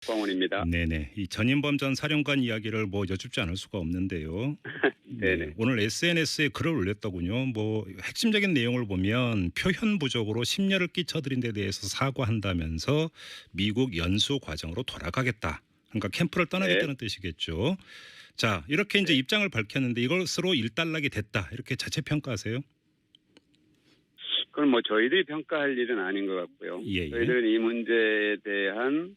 광원입니다. 네네. 이 전인범 전 사령관 이야기를 뭐 여쭙지 않을 수가 없는데요. 네네. 네, 오늘 SNS에 글을 올렸더군요. 뭐 핵심적인 내용을 보면 표현 부족으로 심려를 끼쳐드린 데 대해서 사과한다면서 미국 연수 과정으로 돌아가겠다. 그러니까 캠프를 떠나겠다는 뜻이겠죠. 자, 이렇게 이제 입장을 밝혔는데 이것으로 일단락이 됐다. 이렇게 자체 평가하세요? 그건 뭐 저희들이 평가할 일은 아닌 것 같고요. 예. 저희들은 이 문제에 대한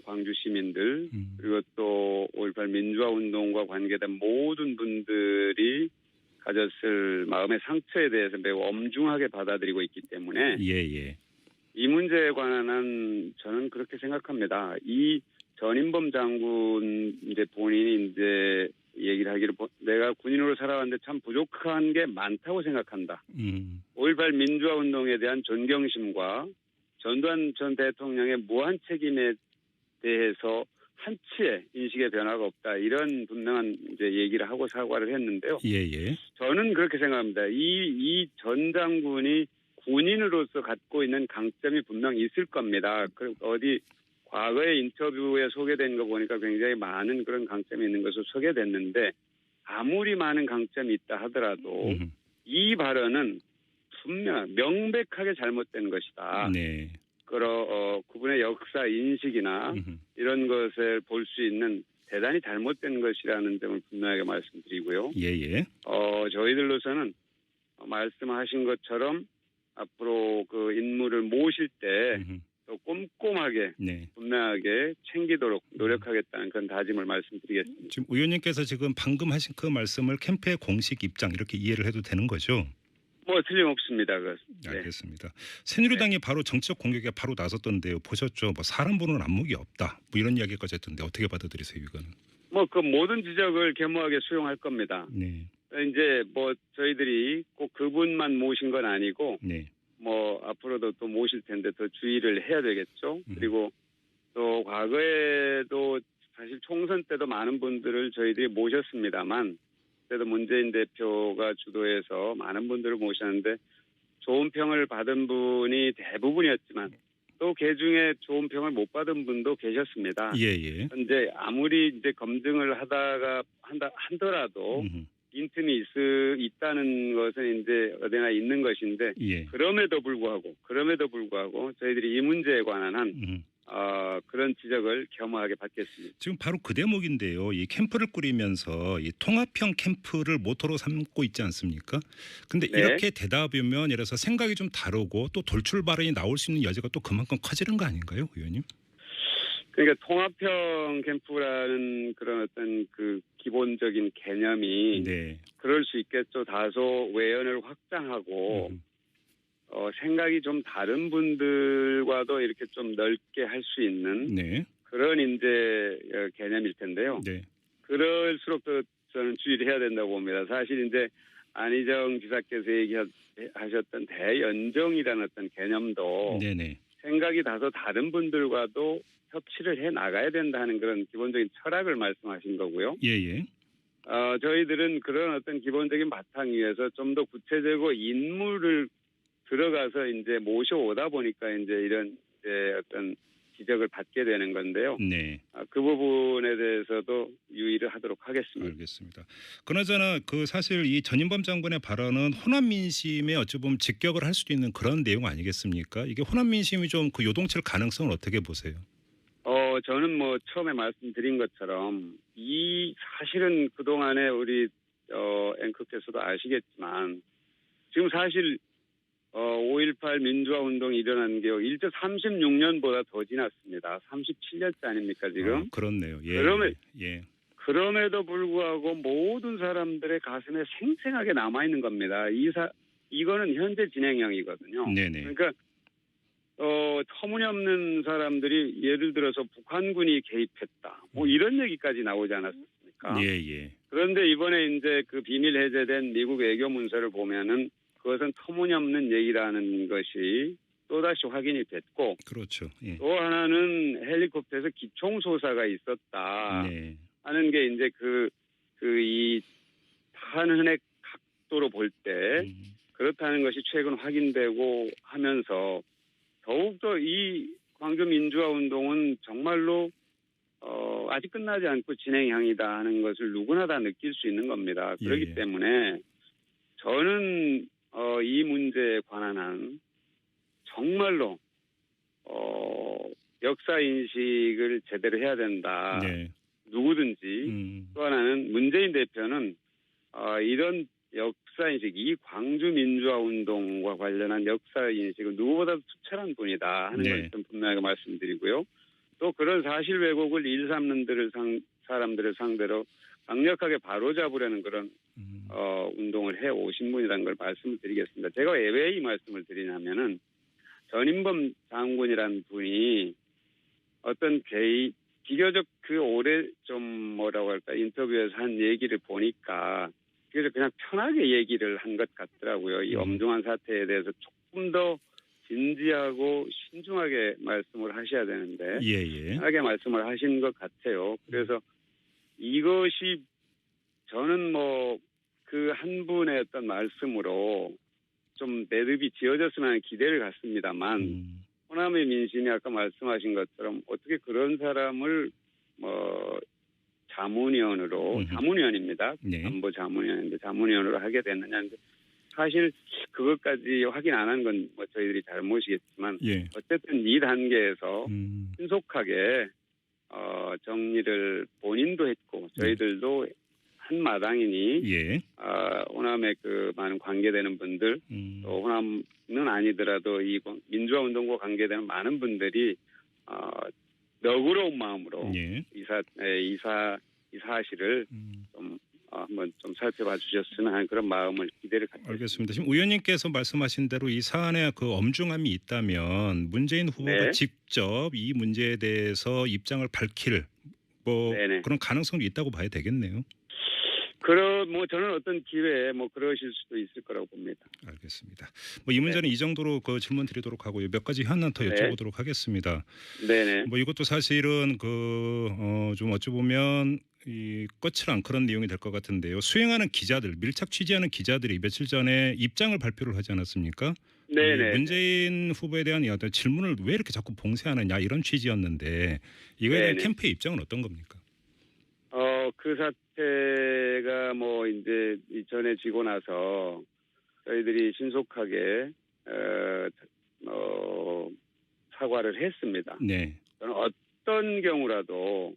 광주 시민들 그리고 또 5.18 민주화 운동과 관계된 모든 분들이 가졌을 마음의 상처에 대해서 매우 엄중하게 받아들이고 있기 때문에 예. 이 문제에 관한 저는 그렇게 생각합니다. 이 전인범 장군 이제 본인이 이제 얘기를 하기를 내가 군인으로 살아왔는데 참 부족한 게 많다고 생각한다. 5.18 민주화 운동에 대한 존경심과 전두환 전 대통령의 무한 책임에 대해서 한치의 인식의 변화가 없다. 이런 분명한 이제 얘기를 하고 사과를 했는데요. 예. 저는 그렇게 생각합니다. 이 전 장군이 군인으로서 갖고 있는 강점이 분명 있을 겁니다. 어디 과거의 인터뷰에 소개된 거 보니까 굉장히 많은 그런 강점이 있는 것으로 소개됐는데 아무리 많은 강점이 있다 하더라도 이 발언은 분명 명백하게 잘못된 것이다. 네. 그분의 역사 인식이나 이런 것을 볼 수 있는 대단히 잘못된 것이라는 점을 분명하게 말씀드리고요. 예. 저희들로서는 말씀하신 것처럼 앞으로 그 인물을 모실 때 또 꼼꼼하게 분명하게 챙기도록 노력하겠다는 그런 다짐을 말씀드리겠습니다. 지금 의원님께서 지금 방금 하신 그 말씀을 캠프의 공식 입장 이렇게 이해를 해도 되는 거죠? 뭐 틀림없습니다. 알겠습니다. 새누리당이 바로 정치적 공격에 바로 나섰던데요. 보셨죠? 뭐 사람 보는 안목이 없다. 뭐 이런 이야기까지 했던데 어떻게 받아들이세요, 이거는? 뭐 그 모든 지적을 겸허하게 수용할 겁니다. 네. 이제 뭐 저희들이 꼭 그분만 모신 건 아니고 네. 뭐 앞으로도 또 모실 텐데 더 주의를 해야 되겠죠. 그리고 또 과거에도 사실 총선 때도 많은 분들을 저희들이 모셨습니다만 그래도 문재인 대표가 주도해서 많은 분들을 모셨는데 좋은 평을 받은 분이 대부분이었지만 또 그중에 좋은 평을 못 받은 분도 계셨습니다. 예. 그런데 아무리 이제 검증을 하더라도 빈틈이 있다는 것은 이제 어디나 있는 것인데 그럼에도 불구하고 저희들이 이 문제에 관한 한 그런 지적을 겸허하게 받겠습니다. 지금 바로 그 대목인데요. 이 캠프를 꾸리면서 이 통합형 캠프를 모토로 삼고 있지 않습니까? 근데 이렇게 되다 보면 예를 들어서 생각이 좀 다르고 또 돌출 발언이 나올 수 있는 여지가 또 그만큼 커지는 거 아닌가요, 의원님? 그러니까 통합형 캠프라는 그런 어떤 그 기본적인 개념이 그럴 수 있겠죠. 다소 외연을 확장하고 생각이 좀 다른 분들과도 이렇게 좀 넓게 할 수 있는 그런 이제 개념일 텐데요. 그럴수록 더 저는 주의를 해야 된다고 봅니다. 사실 이제 안희정 지사께서 얘기하셨던 대연정이라는 어떤 개념도 생각이 다소 다른 분들과도 협치를 해 나가야 된다 하는 그런 기본적인 철학을 말씀하신 거고요. 저희들은 그런 어떤 기본적인 바탕 위에서 좀 더 구체적으로 인물을 들어가서 이제 모셔오다 보니까 이제 이런 이제 어떤 지적을 받게 되는 건데요. 그 부분에 대해서도 유의를 하도록 하겠습니다. 알겠습니다. 그나저나 그 사실 이 전인범 장군의 발언은 호남 민심에 어찌 보면 직격을 할 수도 있는 그런 내용 아니겠습니까? 이게 호남 민심이 좀 그 요동칠 가능성을 어떻게 보세요? 저는 뭐 처음에 말씀드린 것처럼 사실은 그동안에 우리 앵커께서도 아시겠지만 지금 사실 5.18 민주화 운동이 일어난 게 일제 36년보다 더 지났습니다. 37년째 아닙니까 지금? 그렇네요. 그럼에도 불구하고 모든 사람들의 가슴에 생생하게 남아있는 겁니다. 이거는 현재 진행형이거든요. 그러니까 터무니없는 사람들이 예를 들어서 북한군이 개입했다. 뭐 이런 얘기까지 나오지 않았습니까? 그런데 이번에 이제 그 비밀 해제된 미국 외교 문서를 보면은 그것은 터무니없는 얘기라는 것이 또다시 확인이 됐고. 또 하나는 헬리콥터에서 기총소사가 있었다. 하는 게 이제 이 탄핵 각도로 볼 때 그렇다는 것이 최근 확인되고 하면서 더욱더 이 광주 민주화 운동은 정말로 아직 끝나지 않고 진행형이다 하는 것을 누구나 다 느낄 수 있는 겁니다. 그렇기 때문에 저는 이 문제에 관한 한 정말로 역사 인식을 제대로 해야 된다. 네. 누구든지. 또 하나는 문재인 대표는 이런 역사 인식, 이 광주 민주화 운동과 관련한 역사 인식은 누구보다도 투철한 분이다 하는 걸 좀 분명하게 말씀드리고요. 또 그런 사실 왜곡을 일삼는 사람들을 상대로 강력하게 바로잡으려는 그런 운동을 해 오신 분이라는 걸 말씀을 드리겠습니다. 제가 왜 이 말씀을 드리냐면은 전인범 장군이라는 분이 어떤 비교적 그 오래 좀 뭐라고 할까 인터뷰에서 한 얘기를 보니까 그래서 그냥 편하게 얘기를 한 것 같더라고요. 이 엄중한 사태에 대해서 조금 더 진지하고 신중하게 말씀을 하셔야 되는데 편하게 말씀을 하신 것 같아요. 그래서 이것이 저는 뭐 그 한 분의 어떤 말씀으로 좀 매듭이 지어졌으면 하는 기대를 갖습니다만 호남의 민심이 아까 말씀하신 것처럼 어떻게 그런 사람을 자문위원입니다. 안보 자문위원인데 자문위원으로 하게 됐느냐인데 사실 그것까지 확인 안 한 건 뭐 저희들이 잘못이겠지만 어쨌든 이 단계에서 신속하게 정리를 본인도 했고 저희들도 한 마당이니 호남에 그 많은 관계되는 분들 또 호남은 아니더라도 이 민주화 운동과 관계되는 많은 분들이 너그러운 마음으로 이 사실을 좀 한번 좀 살펴봐 주셨으면 하는 그런 마음을 기대를 갖고 알겠습니다. 지금 의원님께서 말씀하신 대로 이 사안에 그 엄중함이 있다면 문재인 후보가 직접 이 문제에 대해서 입장을 밝힐 그런 가능성이 있다고 봐야 되겠네요. 저는 어떤 기회에 그러실 수도 있을 거라고 봅니다. 알겠습니다. 이 문제는 이 정도로 그 질문 드리도록 하고요. 몇 가지 하나 더 여쭤보도록 하겠습니다. 네네. 이것도 사실은 좀 어찌 보면 이 거칠한 그런 내용이 될 것 같은데요. 수행하는 기자들, 밀착 취재하는 기자들이 며칠 전에 입장을 발표를 하지 않았습니까? 네네. 문재인 후보에 대한 어떤 질문을 왜 이렇게 자꾸 봉쇄하느냐 이런 취지였는데 이거에 대한 캠프의 입장은 어떤 겁니까? 그 사태가 이제 전해지고 나서 저희들이 신속하게 사과를 했습니다. 저는 어떤 경우라도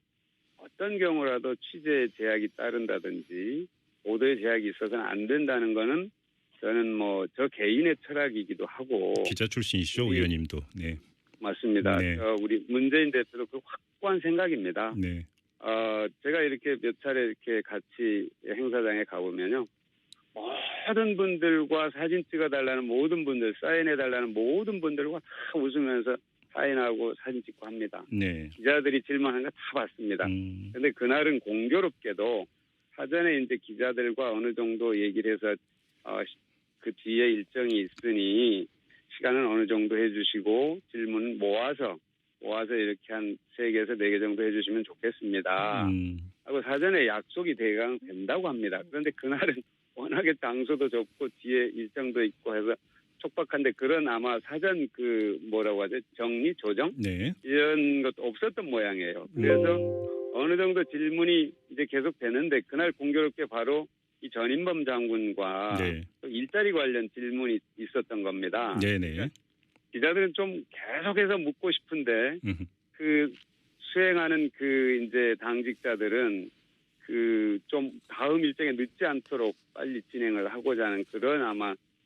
취재 제약이 따른다든지 보도에 제약이 있어서는 안 된다는 거는 저는 저 개인의 철학이기도 하고 기자 출신이시죠, 의원님도. 네. 맞습니다. 우리 문재인 대표도 그 확고한 생각입니다. 제가 이렇게 몇 차례 이렇게 같이 행사장에 가보면요. 모든 분들과 사진 찍어달라는 모든 분들, 사인해달라는 모든 분들과 다 웃으면서 사인하고 사진 찍고 합니다. 기자들이 질문하는 거 다 봤습니다. 그런데 그날은 공교롭게도 사전에 이제 기자들과 어느 정도 얘기를 해서 그 뒤에 일정이 있으니 시간은 어느 정도 해주시고 질문 모아서 이렇게 한 3개에서 4개 정도 해주시면 좋겠습니다. 하고 사전에 약속이 대강 된다고 합니다. 그런데 그날은 워낙에 장소도 좁고 뒤에 일정도 있고 해서 촉박한데 그런 아마 사전 정리, 조정 이런 것도 없었던 모양이에요. 그래서 어느 정도 질문이 이제 계속 되는데 그날 공교롭게 바로 이 전인범 장군과 일자리 관련 질문이 있었던 겁니다. 그러니까 기자들은 좀 계속해서 묻고 싶은데 그 수행하는 이제 당직자들은 좀 다음 일정에 늦지 않도록 빨리 진행을 하고자 하는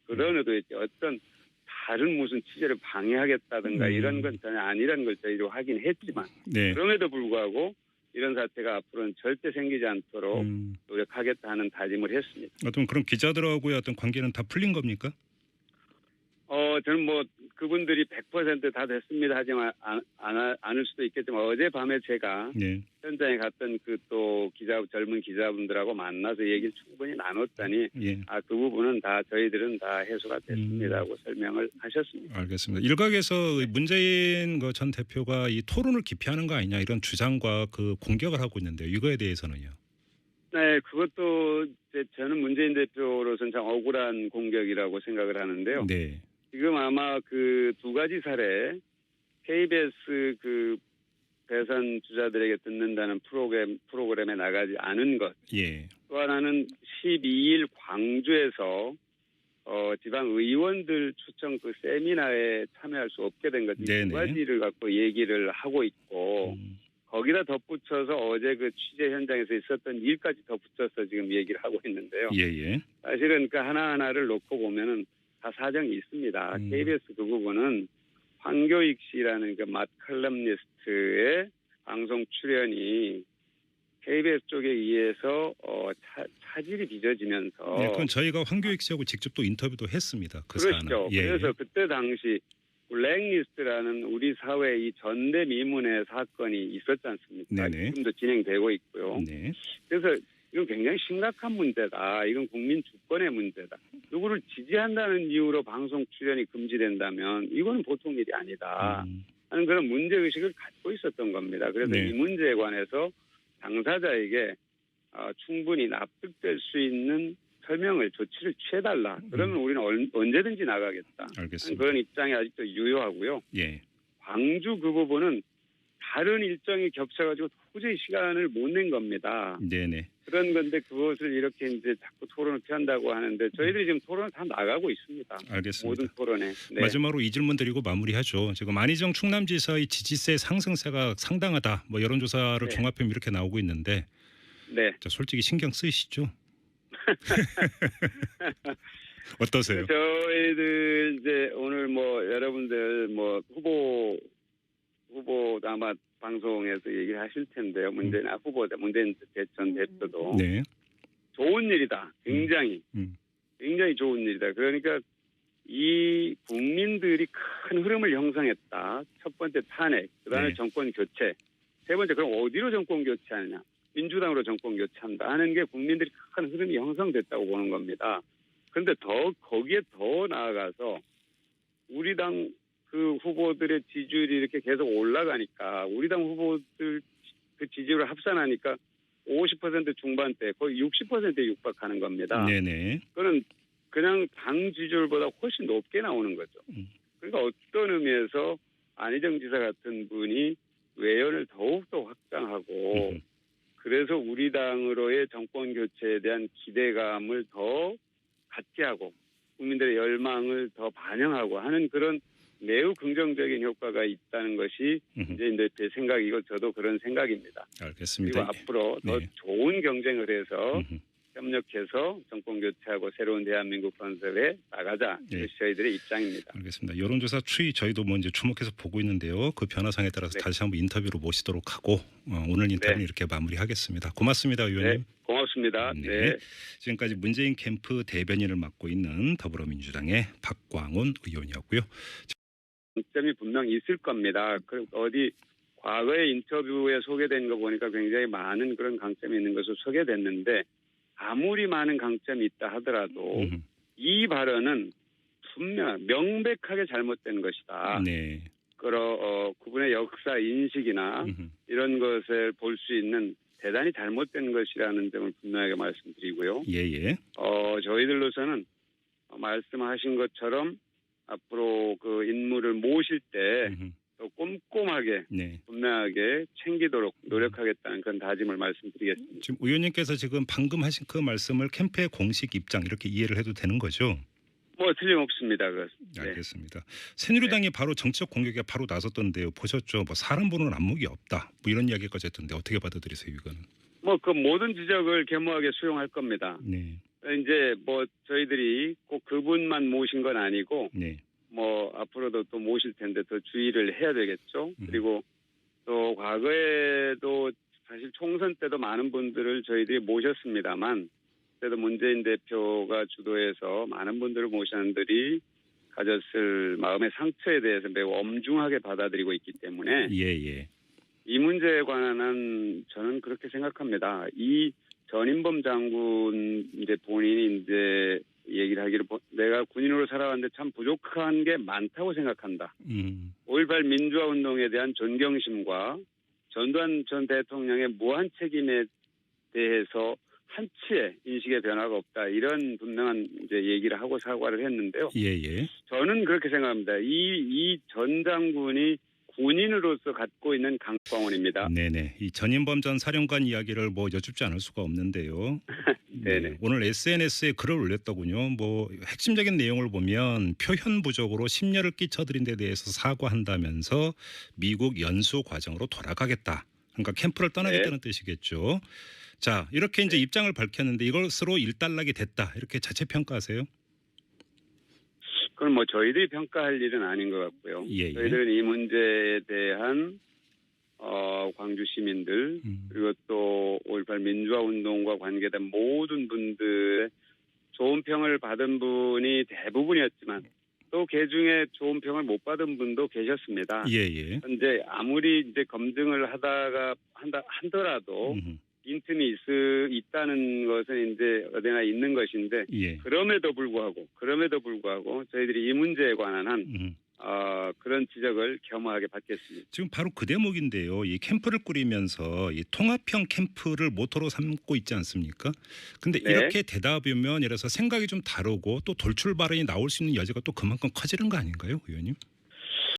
그런 의도였지 어떤 다른 무슨 취재를 방해하겠다든가 이런 건 전혀 아니라는 걸 저희도 하긴 했지만 그럼에도 불구하고 이런 사태가 앞으로는 절대 생기지 않도록 노력하겠다는 다짐을 했습니다. 어떤 그런 기자들하고의 어떤 관계는 다 풀린 겁니까? 저는 그분들이 100% 다 됐습니다 하지만 않을 수도 있겠지만 어젯밤에 제가 현장에 갔던 젊은 기자분들하고 만나서 얘기를 충분히 나눴더니 그 부분은 저희들은 다 해소가 됐습니다라고 설명을 하셨습니다. 알겠습니다. 일각에서 문재인 전 대표가 이 토론을 기피하는 거 아니냐 이런 주장과 공격을 하고 있는데요. 이거에 대해서는요? 네, 그것도 저는 문재인 대표로서는 참 억울한 공격이라고 생각을 하는데요. 지금 아마 그 2가지 사례 KBS 그 대선 주자들에게 듣는다는 프로그램에 나가지 않은 것. 예. 또 하나는 12일 광주에서 지방 의원들 초청 그 세미나에 참여할 수 없게 된 것. 이 두 가지를 갖고 얘기를 하고 있고 거기다 덧붙여서 어제 그 취재 현장에서 있었던 일까지 덧붙여서 지금 얘기를 하고 있는데요. 예예. 사실은 그 하나하나를 놓고 보면은 다 사정이 있습니다. KBS 그 부분은 황교익 씨라는 그 맛칼럼니스트의 방송 출연이 KBS 쪽에 의해서 차질이 빚어지면서. 네, 그건 저희가 황교익 씨하고 직접 또 인터뷰도 했습니다. 그렇죠. 그래서 그때 당시 블랙리스트라는 우리 사회 이 전대미문의 사건이 있었지 않습니까? 네네. 지금도 진행되고 있고요. 네. 그래서 이건 굉장히 심각한 문제다. 이건 국민 주권의 문제다. 누구를 지지한다는 이유로 방송 출연이 금지된다면 이건 보통 일이 아니다 하는 그런 문제의식을 갖고 있었던 겁니다. 그래서 이 문제에 관해서 당사자에게 충분히 납득될 수 있는 설명을 조치를 취해달라. 그러면 우리는 언제든지 나가겠다. 알겠습니다. 그런 입장이 아직도 유효하고요. 예. 광주 그 부분은 다른 일정이 겹쳐가지고 도저히 시간을 못 낸 겁니다. 네네. 그런 건데 그것을 이렇게 이제 자꾸 토론을 피한다고 하는데 저희들이 지금 토론을 다 나가고 있습니다. 알겠습니다. 모든 토론에. 네. 마지막으로 이 질문 드리고 마무리하죠. 지금 안희정 충남지사의 지지세 상승세가 상당하다. 뭐 여론조사를 종합하면 이렇게 나오고 있는데, 네. 솔직히 신경 쓰이시죠? 어떠세요? 저희들 이제 오늘 뭐 여러분들 뭐 후보 아마 방송에서 얘기를 하실 텐데요. 문재인 전 대표도 네. 좋은 일이다. 굉장히 좋은 일이다. 그러니까 이 국민들이 큰 흐름을 형성했다. 첫 번째 탄핵, 그다음에 정권 교체. 세 번째 그럼 어디로 정권 교체하느냐? 민주당으로 정권 교체한다 하는 게 국민들이 큰 흐름이 형성됐다고 보는 겁니다. 그런데 거기에 더 나아가서 우리 당 그 후보들의 지지율이 이렇게 계속 올라가니까 우리 당 후보들 그 지지율을 합산하니까 50% 중반대 거의 60%에 육박하는 겁니다. 네네. 그거는 그냥 당 지지율보다 훨씬 높게 나오는 거죠. 그러니까 어떤 의미에서 안희정 지사 같은 분이 외연을 더욱더 확장하고 그래서 우리 당으로의 정권 교체에 대한 기대감을 더 갖게 하고 국민들의 열망을 더 반영하고 하는 그런 매우 긍정적인 효과가 있다는 것이 문재인 대표의 생각이고 저도 그런 생각입니다. 알겠습니다. 그리고 앞으로 더 좋은 경쟁을 해서 협력해서 정권 교체하고 새로운 대한민국 건설에 나가자. 이것이 저희들의 입장입니다. 알겠습니다. 여론조사 추이 저희도 뭐 이제 주목해서 보고 있는데요. 그 변화상에 따라서 다시 한번 인터뷰로 모시도록 하고 오늘 인터뷰는 이렇게 마무리하겠습니다. 고맙습니다, 의원님. 네, 고맙습니다. 네. 지금까지 문재인 캠프 대변인을 맡고 있는 더불어민주당의 박광온 의원이었고요. 장점이 분명 있을 겁니다. 어디 과거의 인터뷰에 소개된 거 보니까 굉장히 많은 그런 강점이 있는 것으로 소개됐는데 아무리 많은 강점이 있다 하더라도 이 발언은 분명 명백하게 잘못된 것이다. 네. 그분의 역사 인식이나 이런 것을 볼 수 있는 대단히 잘못된 것이라는 점을 분명하게 말씀드리고요. 예예. 저희들로서는 말씀하신 것처럼 앞으로 그 인물을 모실 때 더 꼼꼼하게 분명하게 챙기도록 노력하겠다는 그런 다짐을 말씀드리겠습니다. 지금 의원님께서 지금 방금 하신 그 말씀을 캠프의 공식 입장 이렇게 이해를 해도 되는 거죠? 뭐 틀림없습니다. 알겠습니다. 새누리당이 바로 정치적 공격에 바로 나섰던데요. 보셨죠? 뭐 사람 보는 안목이 없다. 뭐 이런 이야기까지 했던데 어떻게 받아들이세요, 이거는? 뭐 그 모든 지적을 겸허하게 수용할 겁니다. 네. 이제 뭐 저희들이 꼭 그분만 모신 건 아니고 뭐 앞으로도 또 모실 텐데 더 주의를 해야 되겠죠. 그리고 또 과거에도 사실 총선 때도 많은 분들을 저희들이 모셨습니다만 그래도 문재인 대표가 주도해서 많은 분들을 모시는 분들이 가졌을 마음의 상처에 대해서 매우 엄중하게 받아들이고 있기 때문에 이 문제에 관한 저는 그렇게 생각합니다. 이 전인범 장군 이제 본인이 이제 얘기를 하기를 내가 군인으로 살아왔는데 참 부족한 게 많다고 생각한다. 5.18 민주화 운동에 대한 존경심과 전두환 전 대통령의 무한 책임에 대해서 한치의 인식의 변화가 없다. 이런 분명한 이제 얘기를 하고 사과를 했는데요. 저는 그렇게 생각합니다. 이 전 장군이 군인으로서 갖고 있는 강광원입니다. 네네. 이 전인범 전 사령관 이야기를 뭐 여쭙지 않을 수가 없는데요. 네네. 오늘 SNS에 글을 올렸더군요. 뭐 핵심적인 내용을 보면 표현 부족으로 심려를 끼쳐드린 데 대해서 사과한다면서 미국 연수 과정으로 돌아가겠다. 그러니까 캠프를 떠나겠다는 뜻이겠죠. 자, 이렇게 이제 입장을 밝혔는데 이것으로 일단락이 됐다. 이렇게 자체 평가하세요? 그건 뭐 저희들이 평가할 일은 아닌 것 같고요. 예. 저희들은 이 문제에 대한 광주 시민들 그리고 또 5.18 민주화 운동과 관계된 모든 분들의 좋은 평을 받은 분이 대부분이었지만 또 그중에 좋은 평을 못 받은 분도 계셨습니다. 예. 현재 아무리 이제 검증을 하더라도 빈틈이 있다는 것은 이제 어디나 있는 것인데 그럼에도 불구하고 저희들이 이 문제에 관한 한 그런 지적을 겸허하게 받겠습니다. 지금 바로 그 대목인데요. 이 캠프를 꾸리면서 이 통합형 캠프를 모토로 삼고 있지 않습니까? 근데 이렇게 대답이면 예를 들어서 생각이 좀 다르고 또 돌출 발언이 나올 수 있는 여지가 또 그만큼 커지는 거 아닌가요, 의원님?